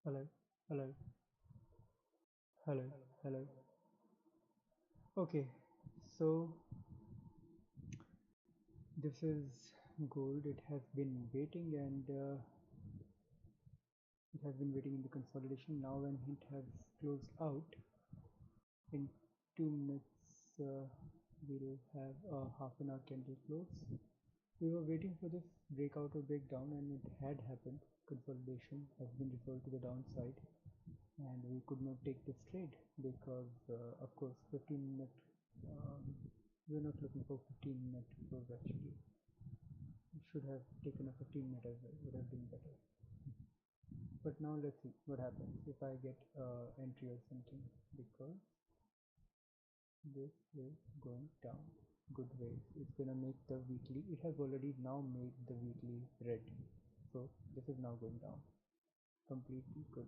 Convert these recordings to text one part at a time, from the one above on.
Hello, hello, hello, hello. Okay, so this is gold. It has been waiting and it has been waiting in the consolidation. Now, when it has closed out in 2 minutes, we'll have a half an hour candle close. We were waiting for this breakout or breakdown, and it had happened. Consolidation has been referred to the downside, and we could not take this trade because of course 15-minute um, we're not looking for 15-minute close. Actually, we should have taken a 15-minute as well, would have been better. But now let's see what happens if I get entry or something, because this is going down good ways. It's gonna make the weekly, it has already now made the weekly red, so this is now going down completely good,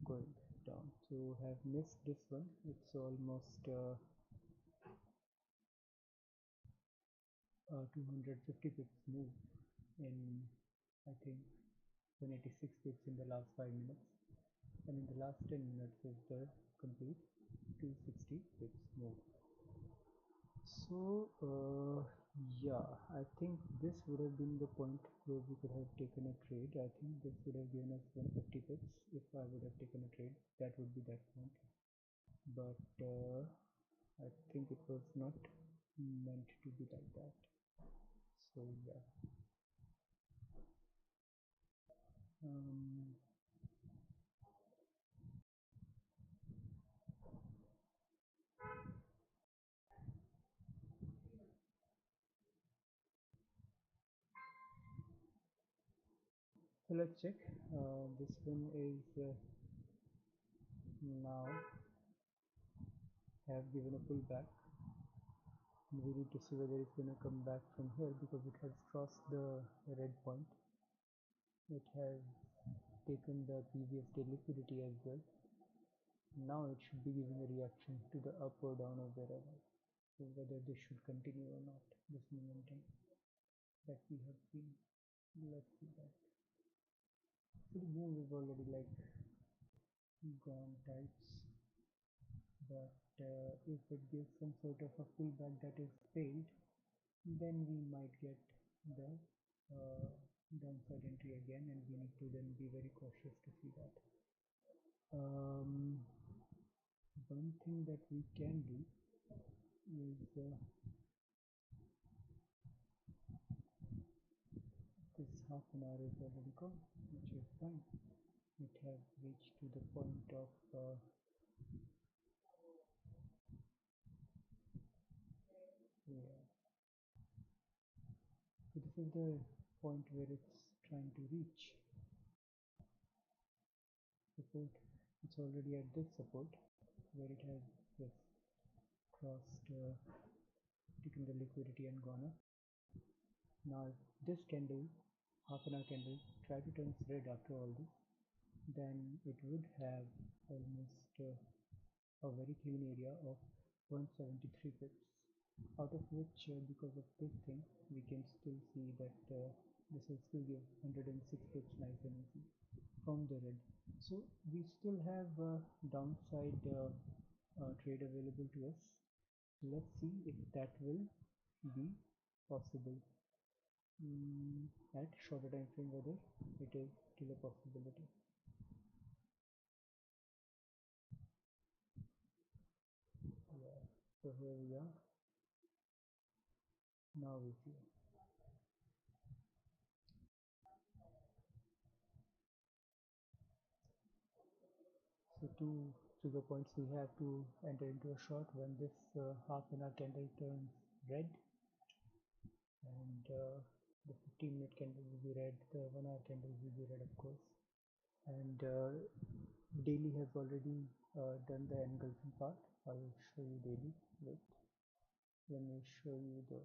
going down. So have missed this one. It's almost 250 pips move in, I think, 186 pips in the last 5 minutes, and in the last 10 minutes is the complete 260 pips move. So yeah, I think this would have been the point where we could have taken a trade. I think this would have given us 150 pips if I would have taken a trade. That would be that point, but I think it was not meant to be like that. So yeah, um, so let's check. This one is now have given a pullback. We need to see whether it's going to come back from here, because it has crossed the red point. It has taken the previous day liquidity as well. Now it should be giving a reaction to the up or down or wherever. So whether this should continue or not, this momentum that we have seen. Let's see that. So the move is already like gone types, but if it gives some sort of a pullback that is failed, then we might get the uh, downside entry again, and we need to then be very cautious to see that. One thing that we can do is this half an hour is already gone, which is fine. It has reached to the point of yeah. So this is the point where it's trying to reach support. It's already at this support where it has just crossed, taken the liquidity and gone up. Now if this candle, half an hour candle, try to turn red after all this, then it would have almost a very clean area of 173 pips, out of which because of this thing we can still see that this will still give 106 pips nice and easy from the red. So we still have downside trade available to us. Let's see if that will be possible at shorter time frame, whether it is still a possibility. Yeah, so here we are. Now we see. So two trigger points we have to enter into a short when this half an hour candle turns red, and the 15-minute candle will be red, the 1 hour candle will be red, of course, and daily has already done the engulfing part. I'll show you daily. Wait, let me show you the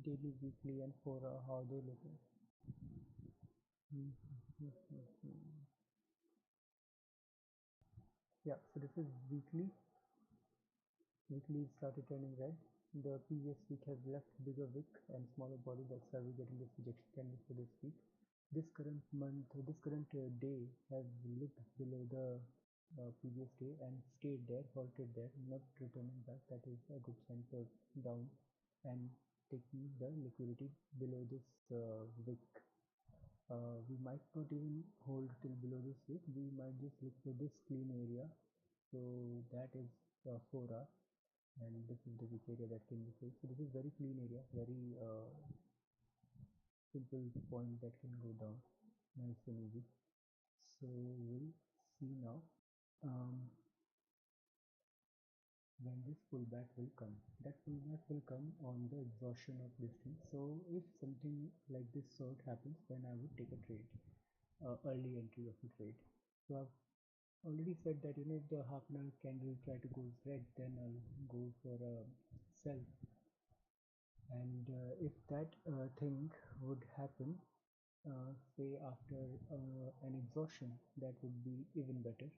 daily, weekly, and 4 hour how they look like. Yeah, so this is weekly. Weekly started turning red. The previous week has left bigger wick and smaller body. That's why we're getting this rejection candle for this week. this current month, this current day has looked below the previous day and stayed there, halted there, not returning back. That is a good sign for down and taking the liquidity below this wick. We might not even hold till below this wick. We might just look for this clean area. So that is 4 hour, and this is the wick area that can be filled. So this is very clean area, very simple point that can go down nice and easy. So we'll see now when this pullback will come. That pullback will come on the exhaustion of this thing. So if something like this sort happens, then I would take a trade, early entry of a trade. So I've already said that if the half an hour candle try to go red, then I'll go for a sell. And if that thing would happen, say after an exhaustion, that would be even better.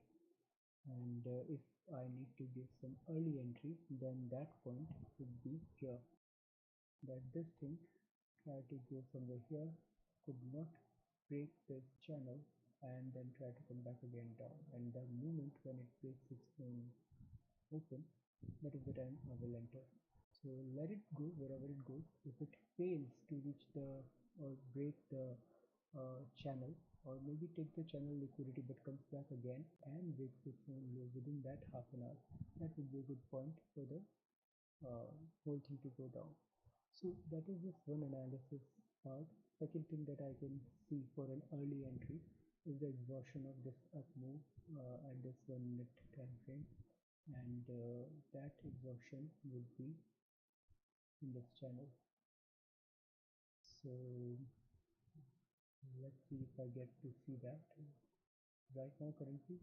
And if I need to give some early entry, then that point would be here, that this thing try to go somewhere here, could not break this channel, and then try to come back again down, and the moment when it breaks its own open, that is the time I will enter. So let it go wherever it goes. If it fails to reach the or break the channel, or maybe take the channel liquidity but comes back again and breaks its own low within that half an hour, that would be a good point for the whole thing to go down. So that is just one analysis part. Second thing that I can see for an early entry is the exhaustion of this up move at this 1 minute time frame, and that exhaustion would be in this channel. So let's see if I get to see that. Right now currently,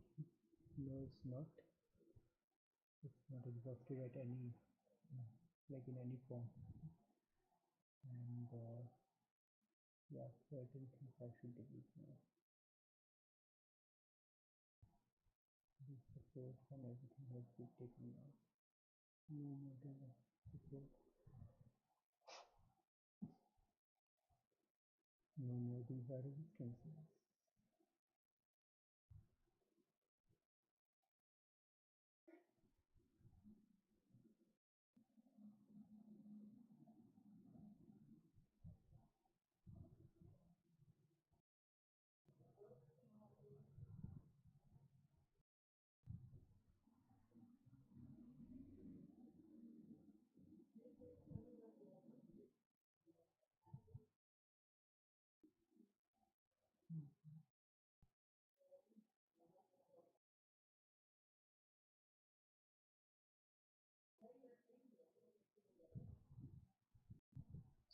no, it's not exhausted at any like in any form. And yeah, certain things I should delete now. This support and everything has been taken out. No more than support, no more these are resistances.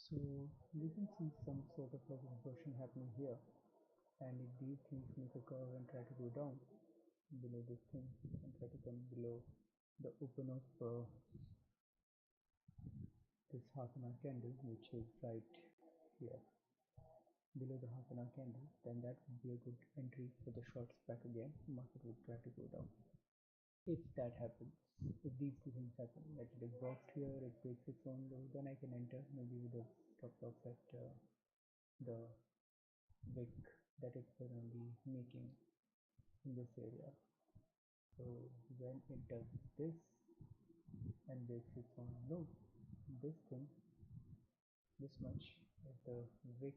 So you can see some sort of like inversion happening here, and if these things make a curve and try to go down below this thing and try to come below the open of this half an hour candle, which is right here below the half an hour candle, then that would be a good entry for the shorts back again. Market would try to go down. If that happens, if these two things happen, let it exhaust here, it breaks its own low, then I can enter maybe with a stop loss at the wick that it's currently making in this area. So when it does this and breaks its own low, this thing, this much is the wick,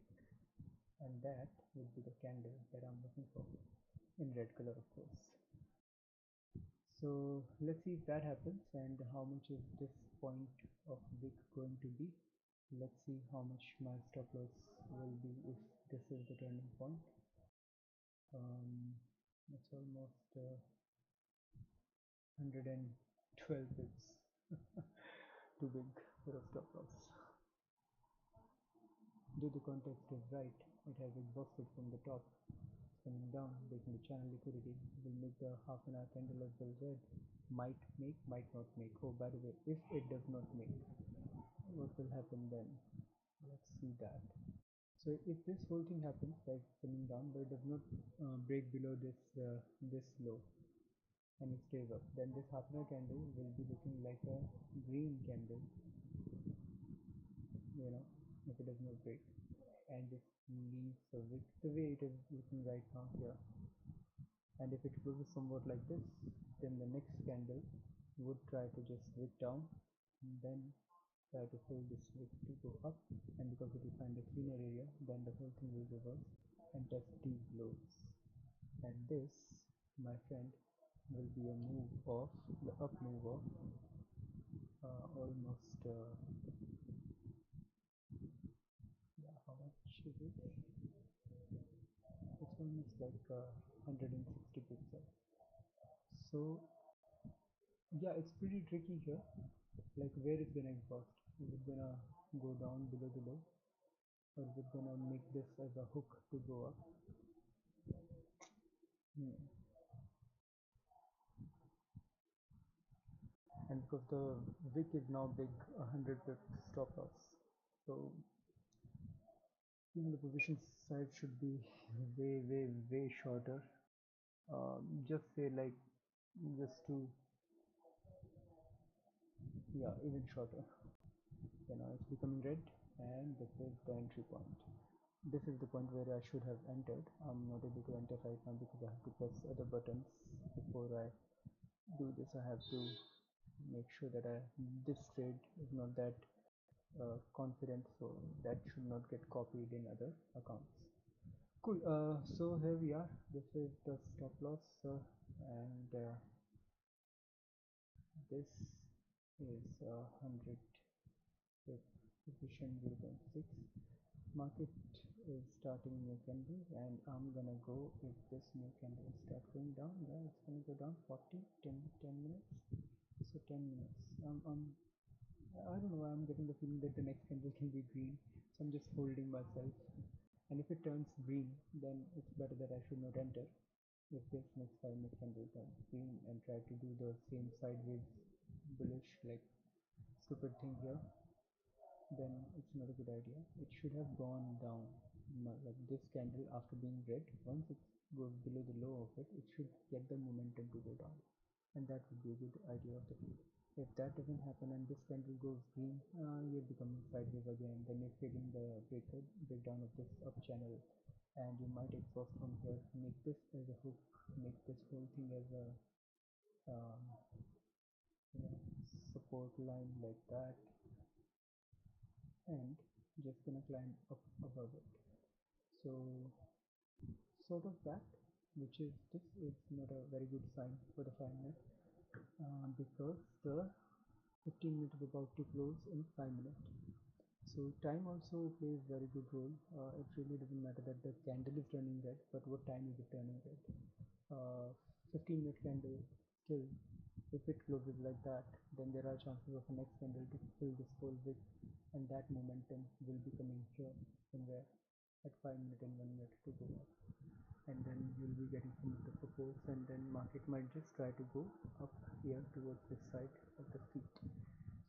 and that would be the candle that I'm looking for in red color, of course. So let's see if that happens, and how much is this point of wick going to be. Let's see how much my stop loss will be if this is the turning point. It's almost 112 bits. Too big for a stop loss. Though the context is right, it has exhausted from the top, coming down, breaking the channel liquidity, will make the half an hour candle as well red. Might make, might not make. Oh, by the way, if it does not make, what will happen then? Let's see that. So if this whole thing happens, like coming down, but it does not break below this low, and it stays up, then this half an hour candle will be looking like a green candle, if it does not break. and it leaves a wick the way it is looking right now here. And if it closes somewhat like this, then the next candle would try to just wick down and then try to pull this wick to go up, and because it will find a cleaner area, then the whole thing will reverse and test these lows. And this, my friend, will be a move of the up move of almost yeah, how much is it? It's almost like 160 pixels. So yeah, it's pretty tricky here. Like, where is gonna exhaust? Is it gonna go down below the low, or is it gonna make this as a hook to go up? Hmm. And because the wick is now big, 100 pip stop loss, so even the position size should be way shorter. Just say like, just to, yeah, even shorter. So now it's becoming red, and this is the entry point. This is the point where I should have entered. I'm not able to enter right now because I have to press other buttons before I do this. I have to make sure that this trade is not that confident, so that should not get copied in other accounts. Cool. So here we are. This is the stop loss, and this is 100 position 0.6. Market is starting new candle, and I'm gonna go if this new candle start going down. Yeah, it's gonna go down 40, 10 minutes. So 10 minutes. I don't know why I'm getting the feeling that the next candle can be green. So I'm just holding myself. And if it turns green, then it's better that I should not enter. If this next 5 minute candle turns green and try to do the same sideways bullish like stupid thing here, then it's not a good idea. It should have gone down like this candle after being red. Once it goes below the low of it, it should get the momentum to go down, and that would be a good idea of the trade. If that doesn't happen and this candle goes green, you're becoming sideways again. Then you're failing the breakdown of this up channel, and you might exhaust from here. Make this as a hook. Make this whole thing as a um, you know, support line like that, and just gonna climb up above it. So sort of that, which is this is not a very good sign for the 5 minute, because the 15 minute is about to close in 5 minutes. So time also plays very good role. It really doesn't matter that the candle is turning red, but what time is it turning red? 15 minute candle still, if it closes like that, then there are chances of the next candle to fill this whole wick, and that momentum will be coming here somewhere at 5 minute and 1 minute to go up, and then you'll be getting some of the supports, and then market might just try to go up here towards this side of the feet.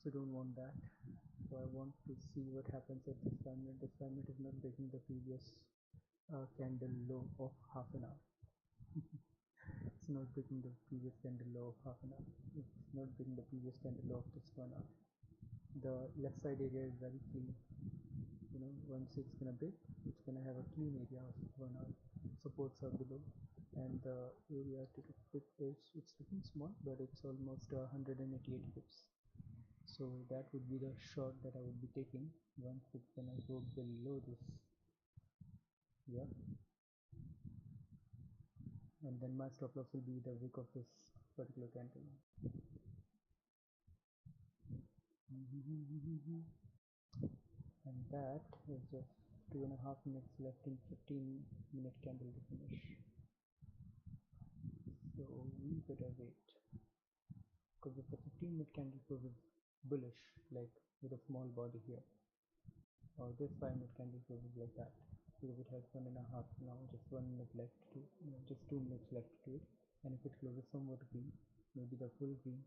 So don't want that. So I want to see what happens at this 5 minute. This 5 minute is not breaking the previous candle low of half an hour. It's not breaking the previous candle low of half an hour. It's not breaking the previous candle low of this 1 hour. The left side area is very clean. Once it's gonna break, it's gonna have a clean area of 1 hour. Supports are below, and the area to pick is, it's looking small, but it's almost 188 pips. So that would be the shot that I would be taking once it's gonna go below this here, and then my stop loss will be the wick of this particular candle. And that is just 2.5 minutes left in 15 minute candle to finish. So we better wait, because if the 15 minute candle closes bullish, like with a small body here, or this 5 minute candle closes like that, because it has 1.5 now, just 1 minute left to, just 2 minutes left to it, and if it closes somewhat green, maybe the full green,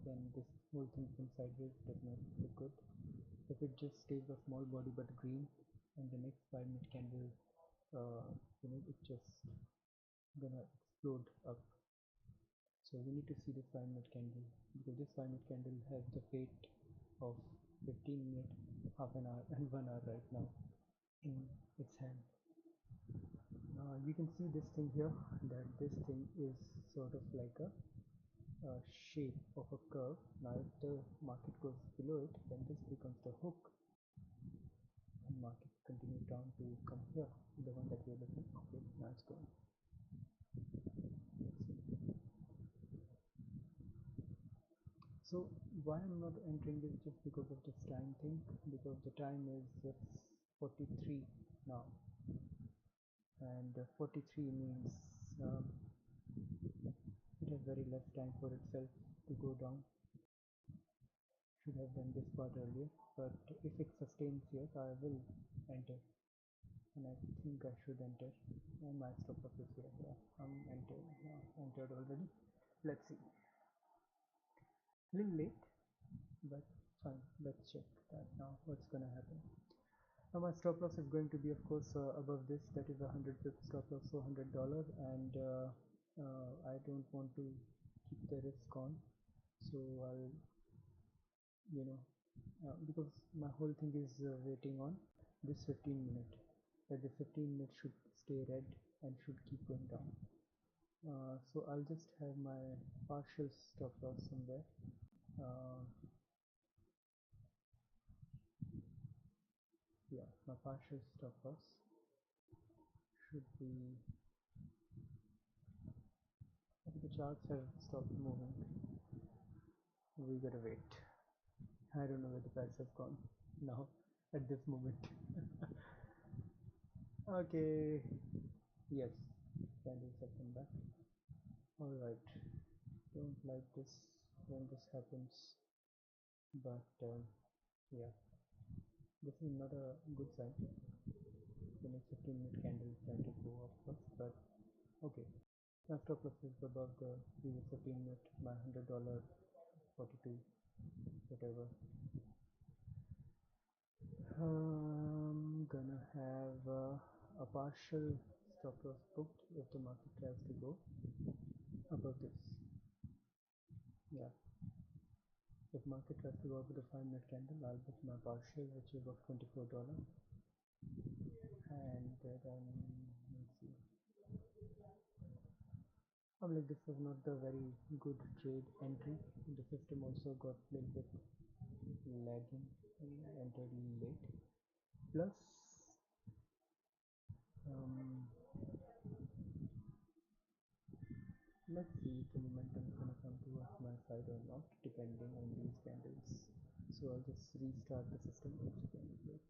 then this whole thing from sideways does not look good. If it just stays a small body but green, and the next 5 minute candle, it's just gonna explode up. So we need to see this 5 minute candle, because this 5 minute candle has the fate of 15 minute, half an hour, and 1 hour right now. in its hand. You can see this thing here, that this thing is sort of like a shape of a curve. Now if the market goes below it, then this becomes the hook, and market continues down to come here, the one that we are looking. Okay, now it's going. So why I'm not entering this, just because of this time thing, because the time is 43 now, and 43 means it has very less time for itself to go down. Should have done this part earlier, but if it sustains here, I will enter, and I think I should enter. And my stop loss is here. Yeah, I'm entered already. Let's see. Little late, but fine. Let's check that now. What's gonna happen? Now my stop loss is going to be, of course, above this. That is 100 pip stop loss, so $100, and I don't want to keep the risk on, so I'll, because my whole thing is waiting on this 15 minute, that the 15 minute should stay red and should keep going down. So I'll just have my partial stop loss somewhere. Yeah, my partial stop loss should be, okay, the charts have stopped moving. We gotta wait. I don't know where the price has gone now at this moment. Okay, yes, candles have come back. All right, don't like this when this happens, but yeah, this is not a good sign. The next 15-minute candle is trying to go up first, but okay. My stop loss is above the previous 15-minute, my $100, 42, whatever. I'm gonna have a partial stop loss booked if the market tries to go above this. Yeah, if market tries to go above the 5-minute candle, I'll book my partial, which is of $24, and then let's see. Like, this was not the very good trade entry. The system also got a little bit lagging, entered late. Plus, um, let's see if the momentum is gonna come towards my side or not, depending on these candles. So I'll just restart the system. Oops, again, late.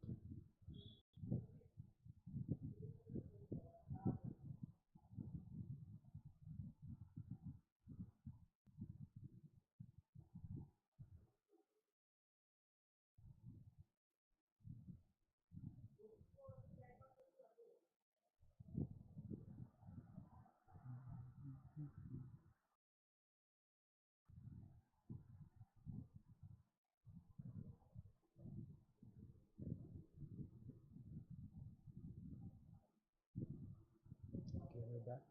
Okay, we're back.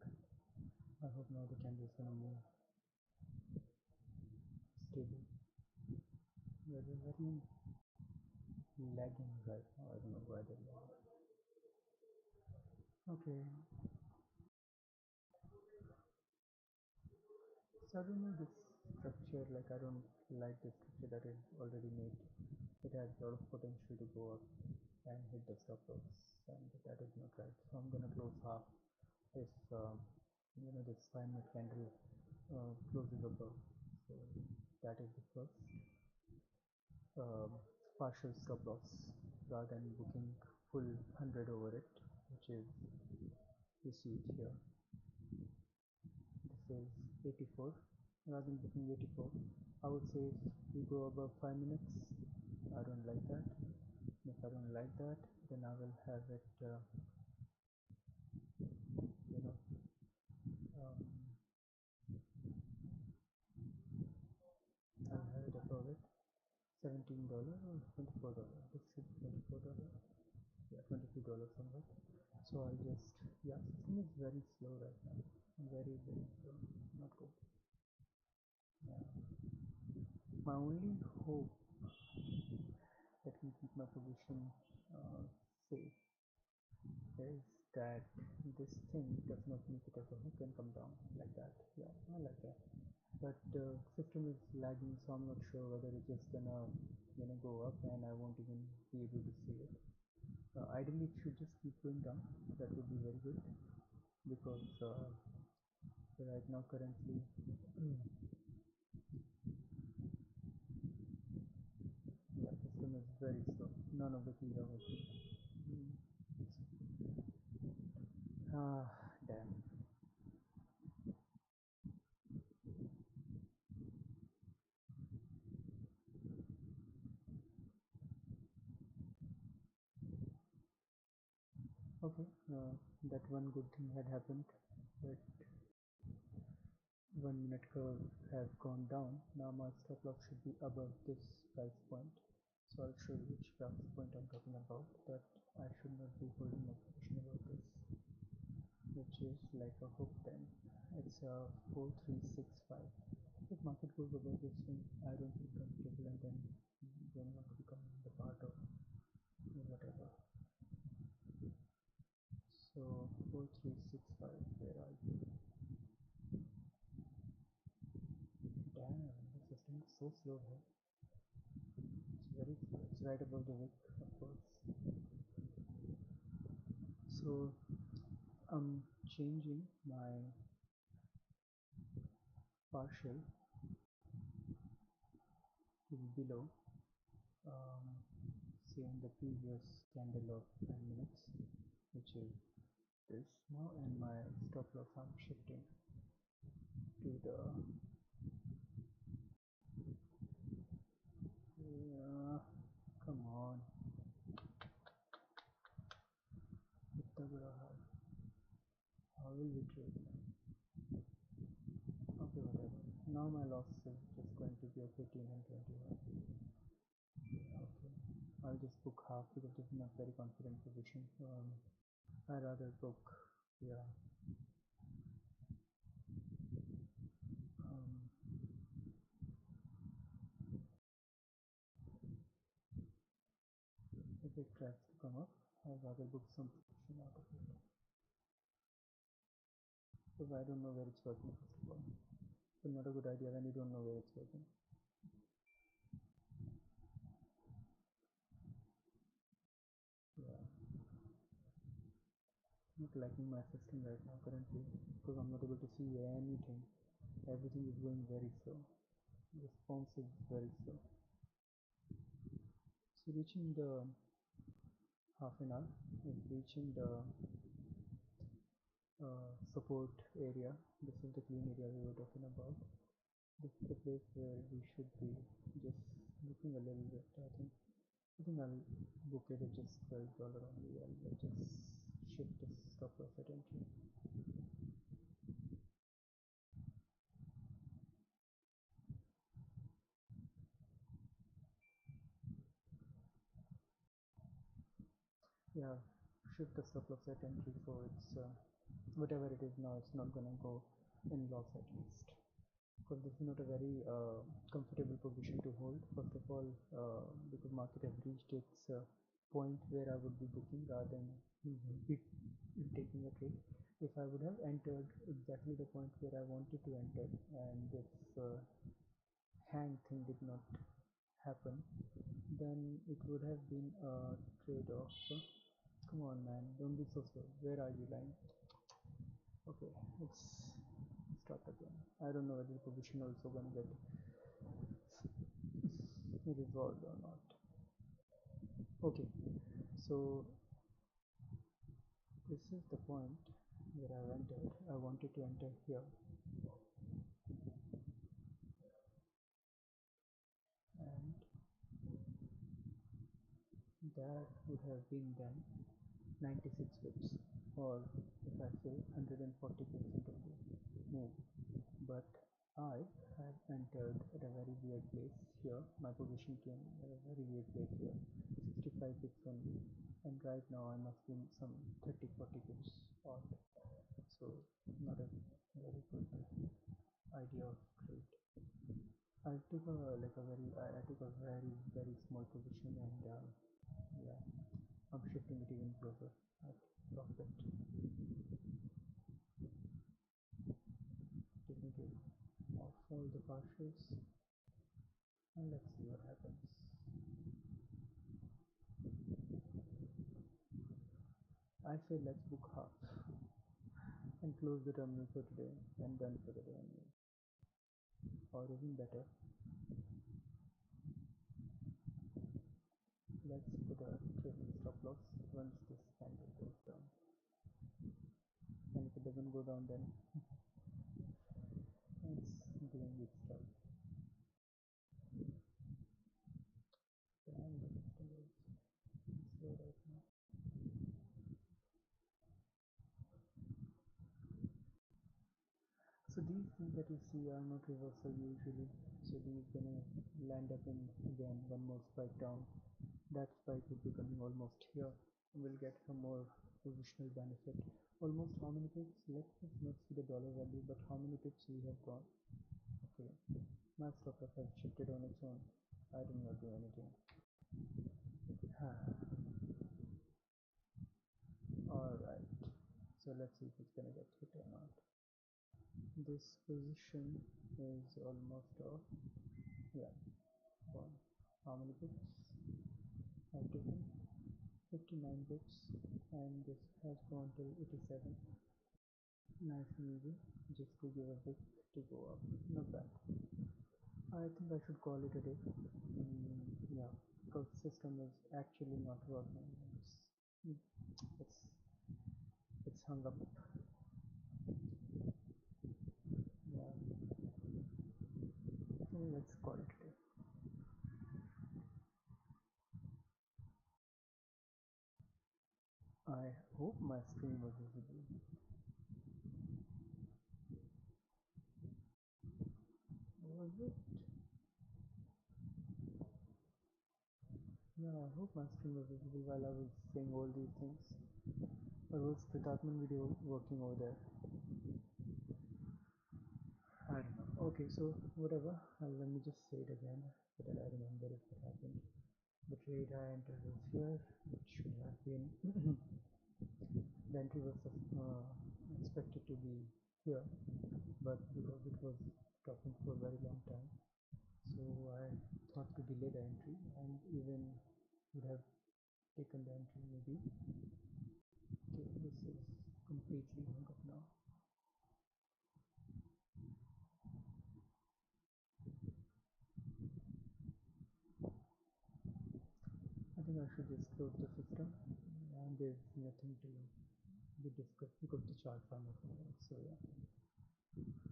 I hope now the candle is gonna move stable. They're very lagging right now. I don't know why they're lagging. Okay, so I don't know this structure. Like, I don't like the structure that is already made. It has a lot of potential to go up and hit the stop loss, and that is not right. So I'm gonna close half if this 5-minute candle closes above. So that is the first um, partial stop loss, rather than booking full 100 over it, which is, you see it here. This is 84. Rather than booking 84, I would say if we go above 5 minutes, I don't like that. If I don't like that, then I will have it, you know, um, I'll have it above it. $17 or $24. This should be $24. Yeah, $22 somewhere. So I'll just, yeah, system is very slow right now. Very, very slow. Not good. Yeah. My only hope that can keep my position safe is that this thing does not make it as a hook and come down like that. Yeah, I like that. But the system is lagging, so I'm not sure whether it's just gonna go up and I won't even be able to see it. Ideally, it should just keep going down. That would be very good because right now currently yeah, system is very slow. None of the keys are working. Ah, damn. Okay, that one good thing had happened. That 1 minute curve has gone down. Now my stop loss should be above this price point. So I'll show you which price point I'm talking about. That I should not be holding my position about this, which is like a hook then. It's a 4365. If market goes above this thing, I don't feel comfortable and then don't want to become the part of whatever. So 4365, where are you? Damn, the system is so slow here. It's very slow. It's right above the wick, of course. So I'm changing my partial to below, um, say in the previous candle of 10 minutes, which is this now, and my stop loss I'm shifting to the come on, how will we trade now? Okay, whatever. Now my loss is just going to be a 15 and 21. Okay, I'll just book half because this is not very confident position. I rather book, yeah. Um, if it tries to come up, I'd rather book some position out of it. Because I don't know where it's working first of all. So not a good idea when you don't know where it's working. Yeah, not liking my system right now currently because I'm not able to see anything. Everything is going very slow. Response is very slow. So reaching the half an hour is reaching the support area. This is the clean area we were talking about. This is the place where we should be just looking a little bit. I think I'll book it at just $12 only. I'll just shift the stop loss at entry. Yeah, shift the stop loss at entry so it's whatever it is now, it's not gonna go in loss at least. Because this is not a very comfortable position to hold. First of all, because market has reached its point where I would be booking rather than be taking a trade. If I would have entered exactly the point where I wanted to enter and this hang thing did not happen, then it would have been a trade-off. So, come on, man, don't be so slow. Where are you lying? Okay, let's start again. I don't know whether the position also gonna get resolved or not. Okay, so this is the point where I entered. I wanted to enter here, and that would have been then 96 pips, or if I say 140% of the move. But I have entered at a very weird place here. My position came at a very weird place here, 65 pips only, and right now I must be some 30-40 pips odd. So not a very good idea of trade. I took a like a very I took a very small position and yeah, I'm shifting it even closer at profit, taking care of all the partials, and let's see what happens. I say let's book half and close the terminal for today and done for the day anyway. Or even better, let's put a trailing stop loss once this candle goes down. And if it doesn't go down, then it's doing its stuff. Damn, the system is slow right now. So these things that you see are not reversal usually. So these gonna land up in again one more spike down. That spike will be coming almost here. We'll get some more positional benefit. Almost how many pips? Let's not see the dollar value, but how many pips we have got. Okay, my stop loss has shifted on its own. I did not do anything. Alright, so let's see if it's gonna get hit or not. This position is almost off. Yeah, one. How many pips? I've taken 59 pips, and this has gone till 87. Nice and easy, just to give a bit to go up. Not bad. I think I should call it a day. Yeah, because the system is actually not working. It's it's hung up. Yeah, let's call it a day. I hope my screen was visible. Was it? Yeah, I hope my screen was visible while I was saying all these things. Or was Pritatman video working over there? I don't know. Okay, so whatever. Let me just say it again so that I remember if it happened. The trade I entered was here. It should have been. The entry was expected to be here, but because it was stopping for a very long time, so I thought to delay the entry and even would have taken the entry maybe. Okay, this is completely hung up now. I think I should just close the system, and there's nothing to be discussed because the chart are not moving. So yeah.